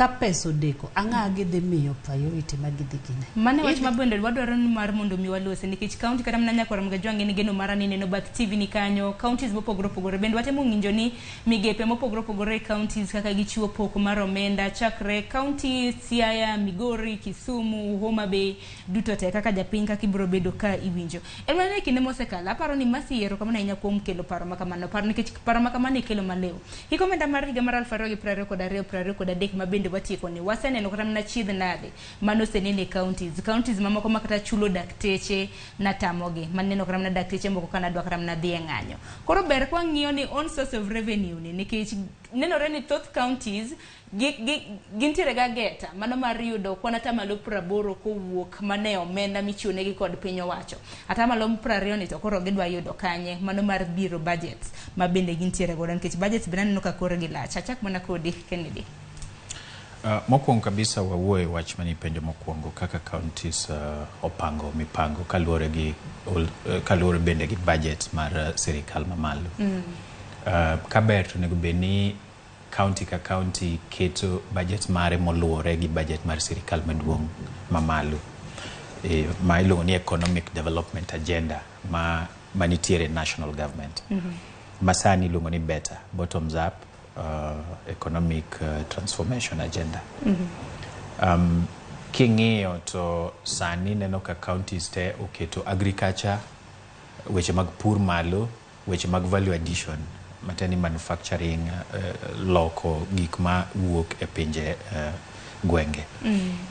ka peso deko ang'agi dhi miyo priority magidhi kine mane wach mabende wadwaro ni mar mondo mi walose nikech county kata mna nyakora mga jwange ni geno mara ni neno back TV ni kanyo counties mopogore opogore bende watemo ng'injo ni migepe mopogore opogore counties kaka gichiwo poko mar omenda chakre county Siaya, Migori, Kisumu, Homa Bay duto te kaka japiny kaka ibro bedo ka iwinjo emane kinde mosekala aparo ni masiero kama nainya kuom kelo paro makamano paro nikech paro makamano ikelo maleo hiko omenda mar higa mar 2022 mabende watieko ni waseneno kata mna chiedh nade mano senene counties mamoko makata chulo dakteche na tamogi maneno kata mna dakteche moko kana dwa kata mna dhi ng'anyo koro ber kwa ng'iyo ni on source of revenue ni nikech nenore ni thoth counties gintiere ga geta mano mar yudo kwana tamalo 80 kowuok mane omenda michionegi kod piny owacho atamalo 20 ni to koro gidwa yudo kanye mano mar biro budgets mabende gintiere godo nikech budgets bende neno ka koro gilach achak mana kodi Kennedy. Mokwongo kabisa wawuoye wach mani penjo mokwongo kaka counties opango mipango kaluwore bende gi budget mar sirikal mamalo. Kaber to nego beni county ka county keto budget mare moluwore gi budget mar sirikal maduong' mamalo. Ma iluongo ni economic development agenda manitiere national government. Masani iluongo ni better bottoms up economic transformation agenda. King'iyo to sani neno ka counties te oketo agriculture, weche mag pur malo, weche mag value addition, mateni manufacturing, loko gik ma wuok e pinje gwenge.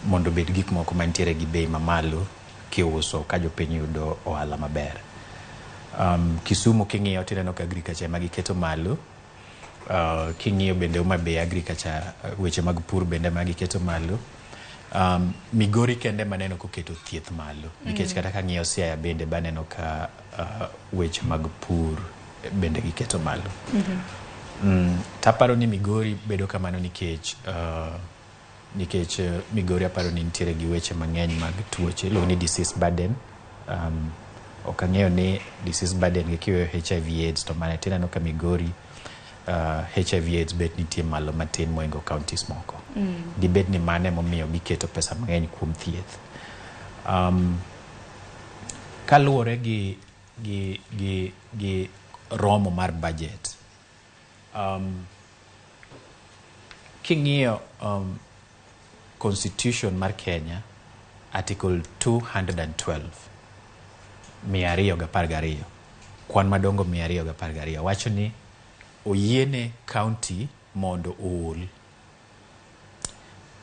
Mondo bed gik moko mantiere gi bei mamalo kiuso ka jopiny yudo ohala maber. Kisumu king'iyo tineno ka agriculture magiketo malo. King'iyo bende Homa Bay agriculture weche mag pur bende magiketo malo. Migori kende maneno koketo thieth malo nikech kata ka ng'iyo Siaya bende baneno ka weche mag pur bende giketo malo. Taparo ni Migori bedo kamano nikech Migori aparo ni nitiere gi weche mang'eny mag tuoche iluongo ni disease burden. Ok ang'eyo ni disease burden gi kiweyo HIV AIDS to mana tineno ka Migori HIV AIDS bet nitie malo matin moingo counties moko. Dibet ni mane momiyo giketo pesa mang'eny kuom thieth. Kaluwore gi romo mar budget. King'iyo Constitution mar Kenya Article 212 212 kwan madongo 212 wacho ni oyiene county mondo ool.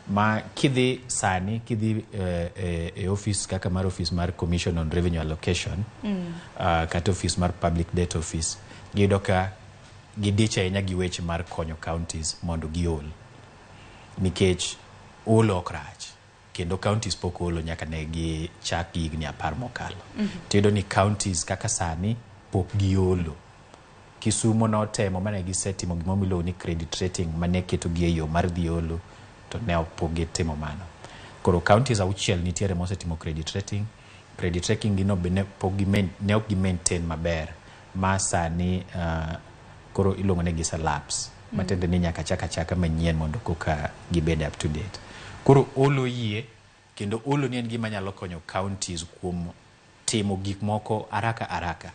Ma kidhi sani kidhi e office kaka mar office mar Commission on Revenue Allocation kata office mar Public Debt Office giyudo ka gidicha ahinya gi weche mar konyo counties mondo giol nikech olo okrach kendo counties pok olo nyaka ne gi chak higni 10 mokalo. Tiyudo ni counties kaka sani pok giolo. Kisumu notemo mane gisetimo gimomiluongo ni credit rating mane keto gi e yo mar dhi olo to ne opok gitimo mano. Koro counties auchiel nitiere mosetimo credit rating. Credit rating gino bende pok ne ok gi-maintain maber ma sani koro iluongo ne gisa lapse matende ni nyaka chaka manyien mondo koka gibed up to date. Koro olo yie kendo olo ni en gima nyalo konyo counties kuom timo gik moko araka.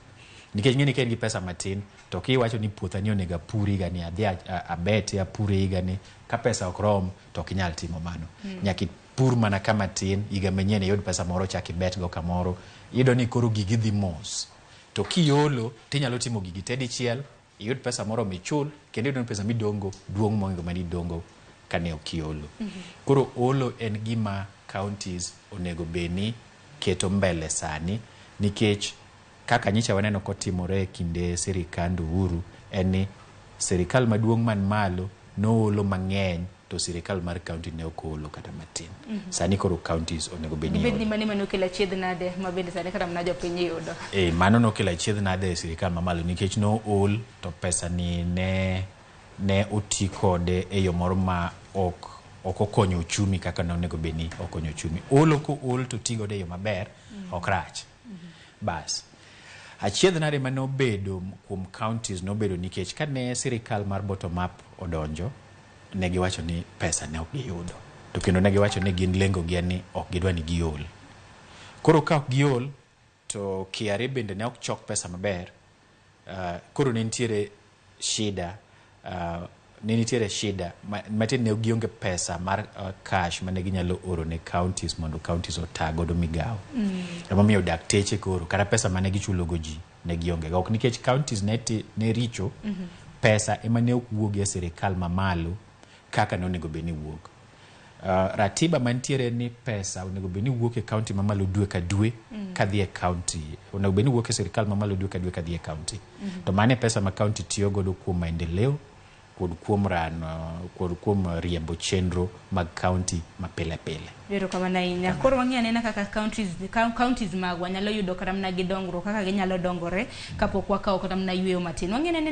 Nikech ng'eni ken gi pesa matin to kiwacho ni puotha ni onega puri gani adhi abete apure gani ka pesa ok rom to kinyal timo mano. Nyaki pur mana kama tin iga manyien yod pesa moro chaki bet go kamoro ido ni koro gigi dhi mos. To kiolo tinyalo timo gigi tedichiel yod pesa moro michul kendo yod pesa midongo duong' moingo mani dongo kane okiolo. Koro olo en gima counties onego beni keto mbele sani nikech kaka nyicha waneno kotimore kinde Sirkand Uhuru en ni sirikal maduong' man malo noolo mang'eny to sirikal mar county ne okolo kata matin. Sani koro counties onego beni bedni mane manokela chiedh nade mabende sani kata mna jopiny yudo. Mano nokela chiedh nade sirikal mamalo nikech no ol to pesa ni ne oti kode e yo moro ma ok okonyo uchumi kaka nonego beni okonyo uchumi. Olo ko ol to tigo de yo maber okrach. Bas achiedh nade manobedo kuom counties nobedo nikech kane sirikal mar bottom up odonjo ne giwacho ni pesa ne ok giyudo. To kendo ne giwacho ni gin lengo gi ni ok gidwa ni giol. Koro ka ok giol to KRA bende ne ok chok pesa maber. Koro ne nitiere shida, matin ne gionge pesa mar cash mane ginyalo oro ne counties mondo counties otagodo migawo. Emomiyo dakteche koro kata pesa mane gichulo go ji ne gionge. Ok nikech counties ne richo, pesa ema ne ok wuogi e sirikal mamalo kaka ne onego bed ni wuok. Ratiba mantiere ni pesa onego bed ni wuok e county mamalo dwe ka dwe kadhi e county. Onego bed ni wuok e sirikal mamalo dwe ka dwe kadhi e county. To mane pesa ma county tiyo godo kuom maendeleo kod kuom riembo chenro mag county ma pile pile. Biro kama na inya. Koro wangi anena kaka counties magwa nyalo yudo kata mna gidongro kaka ginyalo dongore kapok wakaw kata mna yweyo matin. Wangi anena